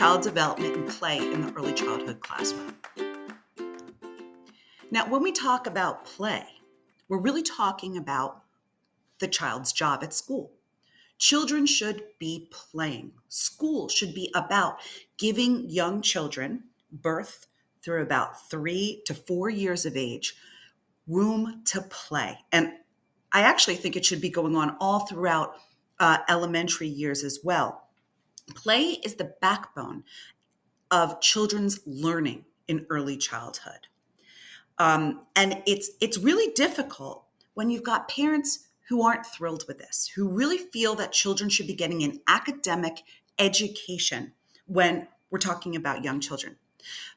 child development and play in the early childhood classroom. Now, when we talk about play, we're really talking about the child's job at school. Children should be playing. School should be about giving young children, birth through about 3 to 4 years of age, room to play. And I actually think it should be going on all throughout elementary years as well. Play is the backbone of children's learning in early childhood. And it's really difficult when you've got parents who aren't thrilled with this, who really feel that children should be getting an academic education when we're talking about young children.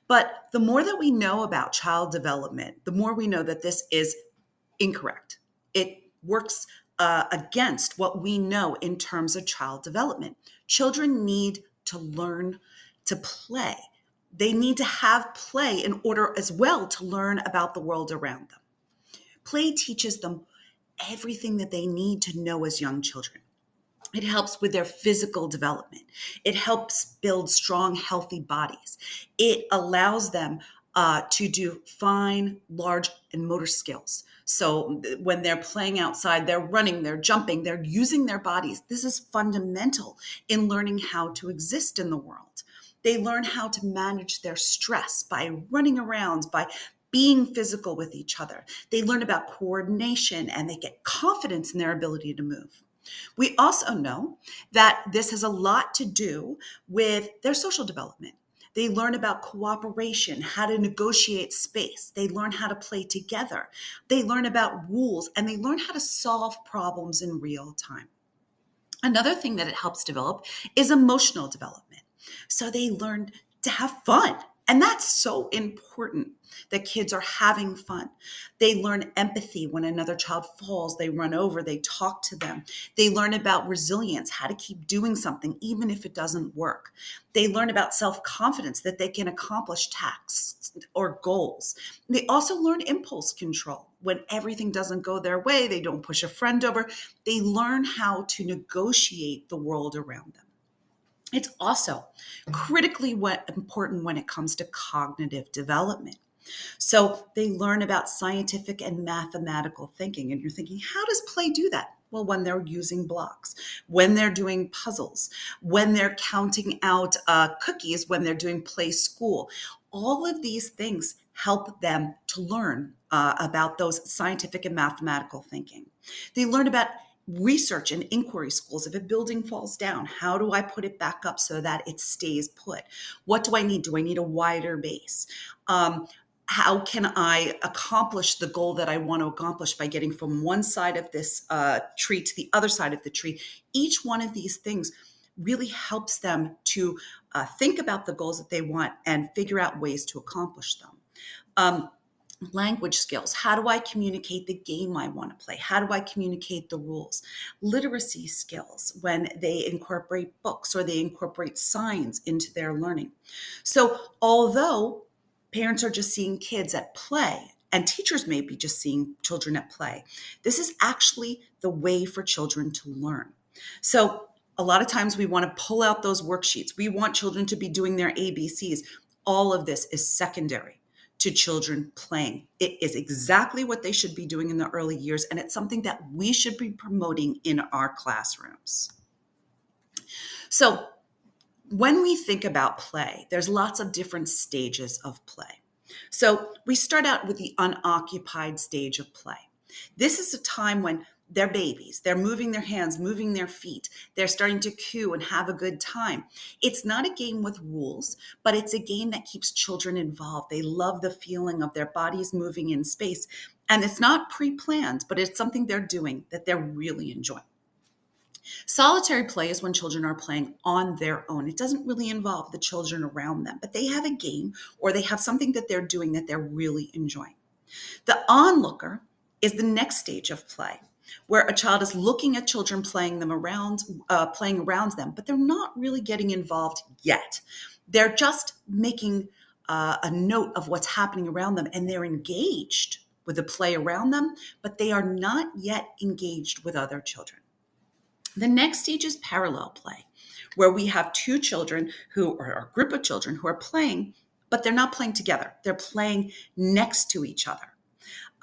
But the more that we know about child development, the more we know that this is incorrect. It works against what we know in terms of child development. Children need to learn to play. They need to have play in order as well to learn about the world around them. Play teaches them everything that they need to know as young children. It helps with their physical development. It helps build strong, healthy bodies. It allows them to do fine, large, and motor skills. So when they're playing outside, they're running, they're jumping, they're using their bodies. This is fundamental in learning how to exist in the world. They learn how to manage their stress by running around, by being physical with each other. They learn about coordination and they get confidence in their ability to move. We also know that this has a lot to do with their social development. They learn about cooperation, how to negotiate space. They learn how to play together. They learn about rules, and they learn how to solve problems in real time. Another thing that it helps develop is emotional development. So they learn to have fun. And that's so important that kids are having fun. They learn empathy when another child falls. They run over, they talk to them. They learn about resilience, how to keep doing something even if it doesn't work. They learn about self-confidence, that they can accomplish tasks or goals. They also learn impulse control. When everything doesn't go their way, they don't push a friend over. They learn how to negotiate the world around them. It's also critically important when it comes to cognitive development. So they learn about scientific and mathematical thinking. And you're thinking, how does play do that? Well, when they're using blocks, when they're doing puzzles, when they're counting out cookies, when they're doing play school, all of these things help them to learn about those scientific and mathematical thinking. They learn about research and inquiry skills. If a building falls down, how do I put it back up so that it stays put? What do I need? Do I need a wider base? How can I accomplish the goal that I want to accomplish by getting from one side of this tree to the other side of the tree? Each one of these things really helps them to think about the goals that they want and figure out ways to accomplish them. Language skills. How do I communicate the game I want to play? How do I communicate the rules? Literacy skills, when they incorporate books or they incorporate signs into their learning. So although parents are just seeing kids at play, and teachers may be just seeing children at play, this is actually the way for children to learn. So a lot of times we want to pull out those worksheets. We want children to be doing their ABCs. All of this is secondary to children playing. It is exactly what they should be doing in the early years, and it's something that we should be promoting in our classrooms. So when we think about play, there's lots of different stages of play. So we start out with the unoccupied stage of play. This is a time when they're babies. They're moving their hands, moving their feet. They're starting to coo and have a good time. It's not a game with rules, but it's a game that keeps children involved. They love the feeling of their bodies moving in space. And it's not pre-planned, but it's something they're doing that they're really enjoying. Solitary play is when children are playing on their own. It doesn't really involve the children around them, but they have a game or they have something that they're doing that they're really enjoying. The onlooker is the next stage of play, where a child is looking at children playing around them, but they're not really getting involved yet. They're just making a note of what's happening around them, and they're engaged with the play around them, but they are not yet engaged with other children. The next stage is parallel play. where we have two children or a group of children who are playing, but they're not playing together. They're playing next to each other.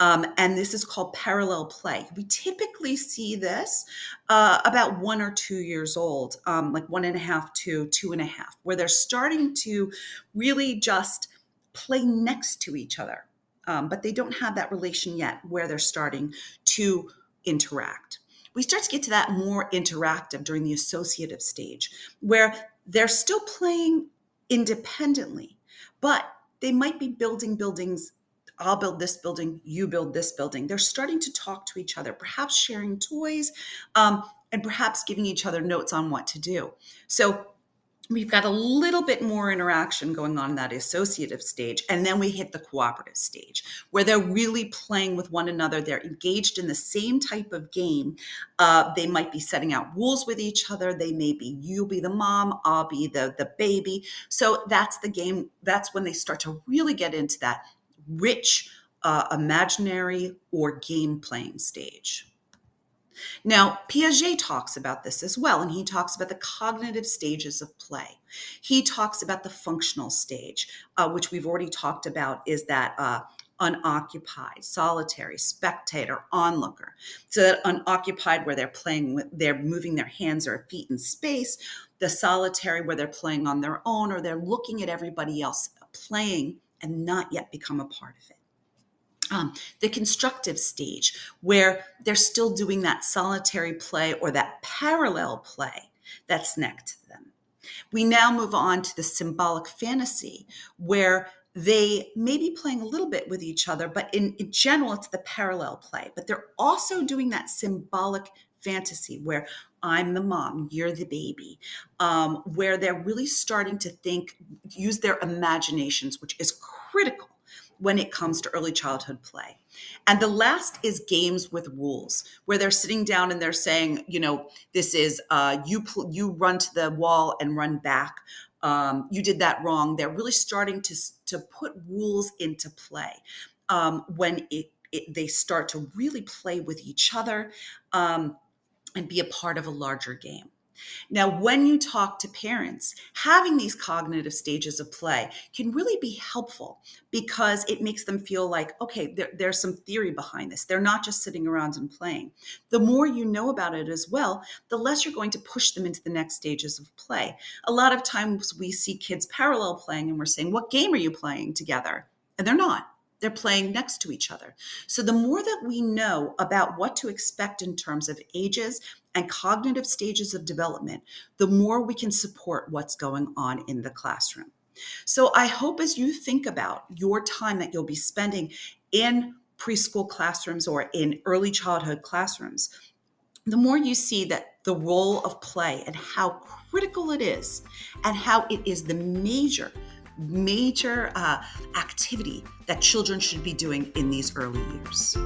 And this is called parallel play. We typically see this about 1 or 2 years old, like 1.5 to 2.5, where they're starting to really just play next to each other. But they don't have that relation yet where they're starting to interact. We start to get to that more interactive during the associative stage, where they're still playing independently, but they might be building buildings. I'll build this building, you build this building. They're starting to talk to each other, perhaps sharing toys, and perhaps giving each other notes on what to do. So we've got a little bit more interaction going on in that associative stage. And then we hit the cooperative stage, where they're really playing with one another. They're engaged in the same type of game. They might be setting out rules with each other. They may be, you'll be the mom, I'll be the baby. So that's the game. That's when they start to really get into that rich imaginary or game playing stage. Now, Piaget talks about this as well, and he talks about the cognitive stages of play. He talks about the functional stage, which we've already talked about, is that unoccupied, solitary, spectator, onlooker. So that unoccupied, where they're playing, they're moving their hands or feet in space. The solitary, where they're playing on their own, or they're looking at everybody else playing and not yet become a part of it. The constructive stage, where they're still doing that solitary play or that parallel play that's next to them. We now move on to the symbolic fantasy, where they may be playing a little bit with each other, but in general, it's the parallel play. But they're also doing that symbolic fantasy where I'm the mom, you're the baby, where they're really starting to use their imaginations, which is critical when it comes to early childhood play. And the last is games with rules, where they're sitting down and they're saying, this is you run to the wall and run back. You did that wrong. They're really starting to put rules into play when they start to really play with each other and be a part of a larger game. Now, when you talk to parents, having these cognitive stages of play can really be helpful, because it makes them feel like, okay, there's some theory behind this. They're not just sitting around and playing. The more you know about it as well, the less you're going to push them into the next stages of play. A lot of times we see kids parallel playing and we're saying, what game are you playing together? And they're not. They're playing next to each other. So the more that we know about what to expect in terms of ages and cognitive stages of development, the more we can support what's going on in the classroom. So I hope, as you think about your time that you'll be spending in preschool classrooms or in early childhood classrooms, the more you see that the role of play and how critical it is, and how it is the major activity that children should be doing in these early years.